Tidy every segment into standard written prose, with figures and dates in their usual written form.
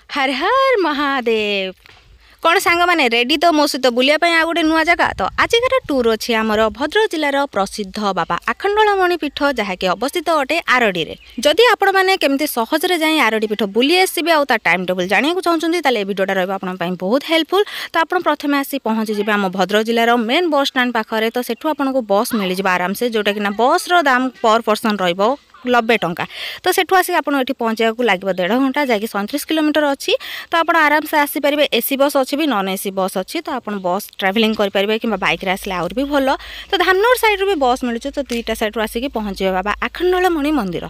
हर हर महादेव कौन सांग मैंने रेडी तो मो सहित बुलायापी आ गोटे नुआ जगह तो आजिकार टूर अच्छी आमर भद्रक जिलार प्रसिद्ध बाबा आखंडलमणि पीठ जहाँकि अवस्थित अटे आरडी रे जदि आपण मैंने केमती सहजरे जाई आरडी पीठ बुली आसबे आ टाइम टेबल जानिया चाहते ताले वीडियोटा रही बहुत हेल्पफुल। तो आप प्रथम आसी पहुँची जी आम भद्रक जिलार मेन बस स्टाण्ड पाखे तो सेठू आपको बस मिल जाए आराम से जोटा कि बस दाम पर पर्सन रही 90 टंका। तो सेठू आसिक आपन एठी पहुँचा को लगे 1.5 घंटा जैकि 37 किलोमीटर अच्छी। तो आप आराम से आसीपारे एसी बस अच्छी भी नॉन एसी बस अच्छी तो आप बस ट्रावेलिंग करेंगे कि बाइक आसले आउर भी भल। तो धामनोर साइड भी बस मिलूँ तो दुईटा साइड आसिक पहुँचे बाबा आखंडलमणि मंदिर।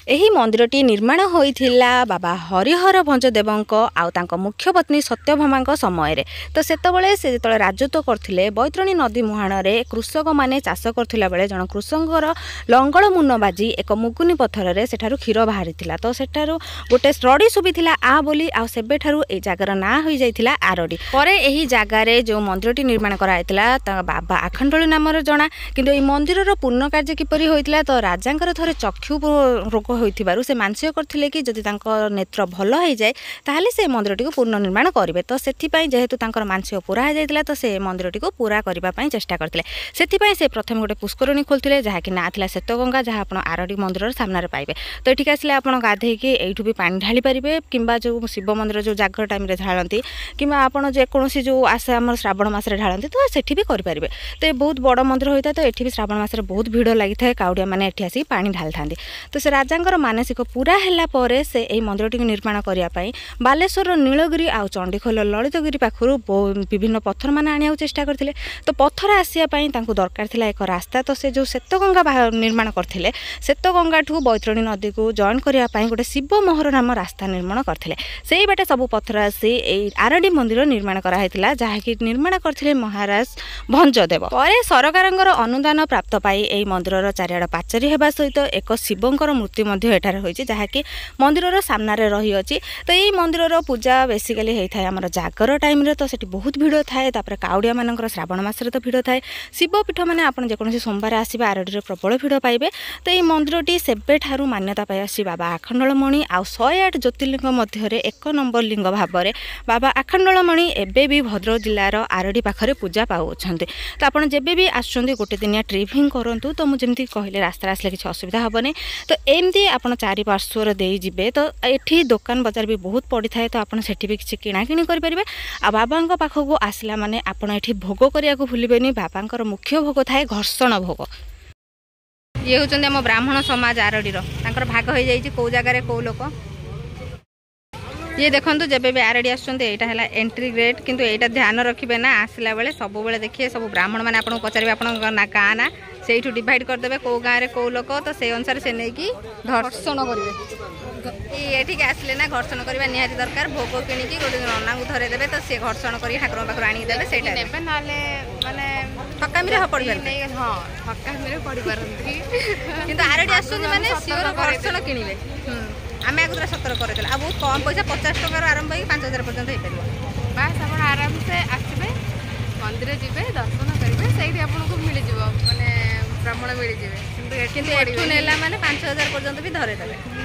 एही मंदिरटी निर्माण होइथिला बाबा हरिहर भंजदेवंक आउ तांको मुख्य पत्नी सत्यभामांक समय रे। तो सेतबेले से जेतले राजत्व करथिले बैतरणी नदी मुहाण रे कृषक माने चाष करथिला बेले जण कृषकर लंगल मुन बाजी एक मुगुनी पत्थर रे सेठारु क्षीर बाहरिथिला। तो सेठारु गोटे स्टडी सुबिथिला आ बोली आ सेबेठारु ए जागार ना होई जाइथिला आरडी। परे एही जागा रे जो मंदिरटी निर्माण कराइथिला ता बाबा आखंडलि नामर जणा। किंतु ए मंदिरर पूर्ण कार्य किपरि होइथिला तो राजांकर थरे चक्षु रोग होइथिबारु से मानसिक करथिले कि जदि तांको नेत्र भल हो जाए ताहले से मंदिरटी को पूर्ण निर्माण करिवे। तो सेथि पई जेहेतु तांकर मानसिक पूरा हो जाइतिला तो से मंदिरटी को पूरा करिबा पई चेष्टा करथिले। सेथि पई से प्रथम गोटे पुष्करणी खोलथिले जहा कि ना थिला श्वेतगंगा जहा आपण आरडी मंदिर सामने रे पाइबे। तो एठिक आसले आपण गाधे कि एठु भी पानी ढाली परिबे किंबा जो शिव मंदिर जो जागर टाइम रे ढालंती किंबा आपण जे कोनोसी जो आसे हमर श्रावण मास रे ढालंती तो सेठि भी करि परिबे। तो बहुत बड़ मंदिर होइता तो एठि भी श्रावण मास रे बहुत भीड़ लागि थाए काउडिया माने एठि आसी पानी ढालथांती। तो से राजांकर मानसिक पूरा हैला परे से एई मंदिरटी निर्माण करिया पई बालेश्वर नीलगिरी आ चंडीखोल ललितगिरी पाखरु विभिन्न पत्थर माने आनिया चेष्टा करथिले। तो पत्थर आसिया पई तांको दरकार थिला एक रास्ता। तो से जो श्वेतगंगा निर्माण करथिले श्वेतगंगा ठू बैतरणी नदी को जॉइन करिया पई गोटे शिव मोहर नाम रास्ता निर्माण करथिले। सेई बाटे सब पत्थर आसी एई आरडी मंदिर निर्माण करा हैतिला जहा कि निर्माण करथिले महाराज भंजदेव। परे सरकारंगर अनुदान प्राप्त पाई एई मंदिरर चारियाड पाचेरी हेबा सहित एक शिवंकर मूर्ति मध्ये एठार होईछि जहाँकि मंदिर सामना रे रही अछि। तो यही मंदिर पूजा बेसिकली होता है आमर जागर टाइम रे तो सेठी बहुत भीड़ थाए। तापर काउडिया मानकर श्रावण मास रे तो भीड़ थाए। शिवपीठ माने आपण जेकोसी सोमवार आसीबा आरडी रे प्रबल भीड़ पाइबे। तो यही मंदिरटी सेबे ठारू मान्यता पाई आसी बाबा आखंडलमणि आ 108 ज्योतिर्लिंग मध्य रे 1 नंबर लिंग भाव में बाबा आखंडलमणि एबे भी भद्रक जिलार आरडी पाखरे पूजा पाउछन्ते। तो आपण जेबे भी आछन्ते गोटे दिनिया ट्रिपिंग करंतु तो मु जेमति कहले रास्ता आसले किछि असुविधा हबने। तो एमती आपण चारि पार्श्वर दे जिबे तो एठी दुकान बाजार भी बहुत पड़ी थाए। तो आपण सेठी भी किछि किणा किणी करि परिबे। आ बाबांक पाखको आसला माने आपण एठी भोग करिया को भूलिबेनी। बाबांकर मुख्य भोग थाए घर्षण भोग। ये होचंदी हम ब्राह्मण समाज आरडीर तांकर भाग हो जाइछि को जगह रे को लोक। ये देखंतु जेबे भी आरडी आछन्ते एटा हला एंट्री गेट किंतु एटा ध्यान रखिबे ना आसला बेले सब बेले देखिए सब ब्राह्मण माने आपन पचारिबे आपन ना गाँ ना सेठू डिवाइड कर देबे को गाँ रे को लोक। तो से अनुसार से नै कि घर्षण करिवे। एठी के आसले ना घर्षण करबा निहाती दरकार। भोग किणी कि गोटे नना को धरे देबे तो से घर्षण करी ठाकुर पाखर आनी देबे सेटा नेबे नाले माने ठकामी रे पड़ी परबे। हां ठकामी रे पड़ी परंती किंतु आरडी आछन्ते माने सियोर घर्षण किणीबे। आम आगे सतर कर बहुत कम पैसा 50 टकर आरंभ हो 5000 पर्यटन हो पार। बास आप आराम से आसबे मंदिर जी दर्शन करेंगे से आपको मिल माने ब्राह्मण मिल जाए कि नेला माने 5000 पर्यटन भी धरेदेवे।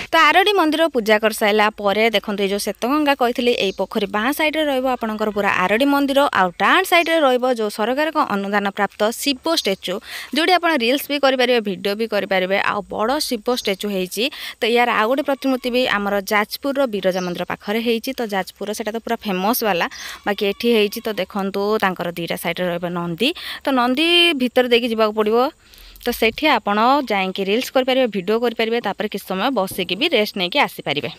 तो आरडी मंदिर पूजा कर सारा पर देखो ये जो श्वेतगंगा कही यही पोखरी बाँ सैड्रे रपर पूरा आरडी मंदिर आउ डाण सैड्रे रो सरकार को अनुदान प्राप्त शिव स्टेचू जोड़ी आप रील्स भी करेंगे वीडियो भी करेंगे आ बड़ शिव स्टेचू होती। तो यार आउ गोटे प्रतिमूर्ति भी आमर जाजपुर बिरजा मंदिर पाखे होती। तो जाजपुर से तो पूरा फेमस वाला बाकी एटी तो देखूँ तर दीटा सैड्रे रंदी। तो नंदी भितर देकी जावाक पड़ो। तो सेठी आपण जाइए रील्स करेंगे वीडियो करेंगे तापर किस समय बसिकी भी रेस्ट नहीं आसीपारे।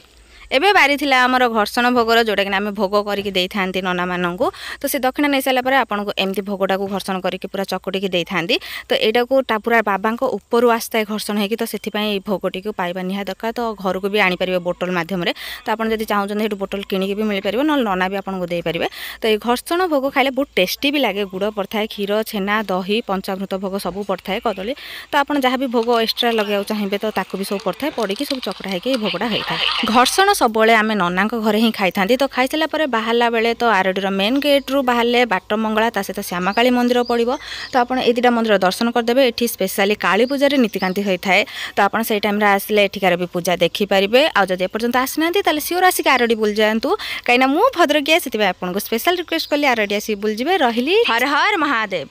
एबे बारी थिला आमर घर्षण भोगर जोटा कि आम भोग करके दे था नना मानू। तो से दक्षिणा नहीं सारापर आपको एमती भोगटा को घर्षण करके पूरा चकुटी दे था। तो यहाँ को पूरा बाबा ऊपर आसता है घर्षण होगी। तो से भोगटी को पाइबा निहा दरकार। तो घर को भी आनीपर बोतल मध्यम। तो आप चाहते बोतल किणी भी मिल पार ना नना भी आपको देपारे। तो ये घर्षण भोग खाइले बहुत टेस्टी भी लगे। गुड़ पड़ता है क्षीर छेना दही पंचामृत भोग सब पड़ता है कदली। तो आप जहाँ भी भोग एक्सट्रा लगे चाहिए तो भी सब पड़ता है पड़ी सब चकड़ा होगी भोगटा होता है। घर्षण सब आम नना घरे ही खाई था। तो खाई सारापर बाहर बेले तो आरडीर मेन गेट्रु बाहर बाट मंगला ता सहित श्यामाकाली मंदिर पड़ो। तो आपड़ ये दुटा मंदिर दर्शन करदे। ये स्पेशली काली पूजार नीतिकांति होता है। तो आप से टाइम आसले एठिकार भी पूजा देखिपारे। आदि एपर्तंत आसना सियोर आसिक आरडी बुल जातु कहीं मुझे भद्रकिया से आपको स्पेशल रिक्वेस्ट कली आरडी आसिक बुलजिबे। रही हर हर महादेव।